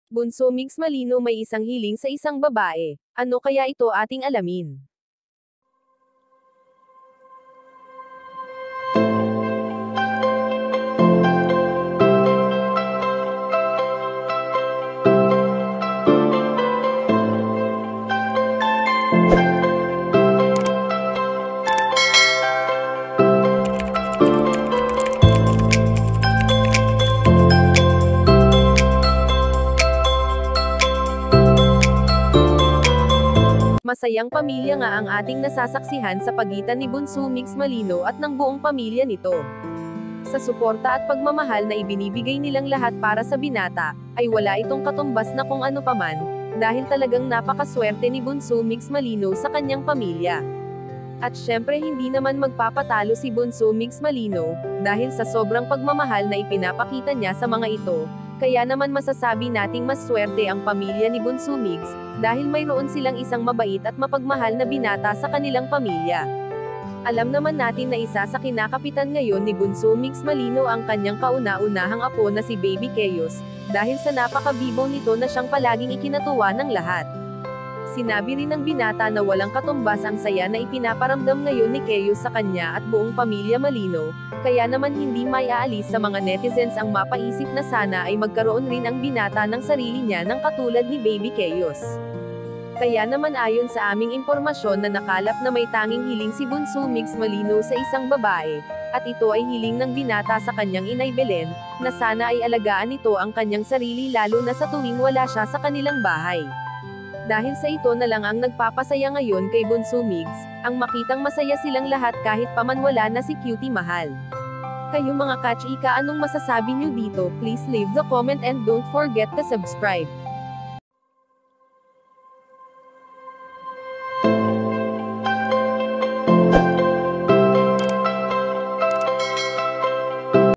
Bunso Mix Malino may isang hiling sa isang babae. Ano kaya ito ating alamin? Masayang pamilya nga ang ating nasasaksihan sa pagitan ni Bunso Mix Malino at ng buong pamilya nito. Sa suporta at pagmamahal na ibinibigay nilang lahat para sa binata, ay wala itong katumbas na kung ano paman, dahil talagang napakaswerte ni Bunso Mix Malino sa kanyang pamilya. At syempre hindi naman magpapatalo si Bunso Mix Malino, dahil sa sobrang pagmamahal na ipinapakita niya sa mga ito, kaya naman masasabi nating mas swerte ang pamilya ni Bunso Mix, dahil mayroon silang isang mabait at mapagmahal na binata sa kanilang pamilya. Alam naman natin na isa sa kinakapitan ngayon ni Bunso Mix Malino ang kanyang kauna-unahang apo na si Baby Keyos, dahil sa napakabibo nito na siyang palaging ikinatuwa ng lahat. Sinabi rin ng binata na walang katumbas ang saya na ipinaparamdam ngayon ni Keyos sa kanya at buong pamilya Malino, kaya naman hindi maiaalis sa mga netizens ang mapaisip na sana ay magkaroon rin ang binata ng sarili niya ng katulad ni Baby Keyos. Kaya naman ayon sa aming impormasyon na nakalap na may tanging hiling si Bunso Mix Malino sa isang babae, at ito ay hiling ng binata sa kanyang inay Belen, na sana ay alagaan nito ang kanyang sarili lalo na sa tuwing wala siya sa kanilang bahay. Dahil sa ito na lang ang nagpapasaya ngayon kay Bunso Mix, ang makitang masaya silang lahat kahit paman wala na si Cutie Mahal. Kayo mga kachika, anong masasabi nyo dito? Please leave the comment and don't forget to subscribe.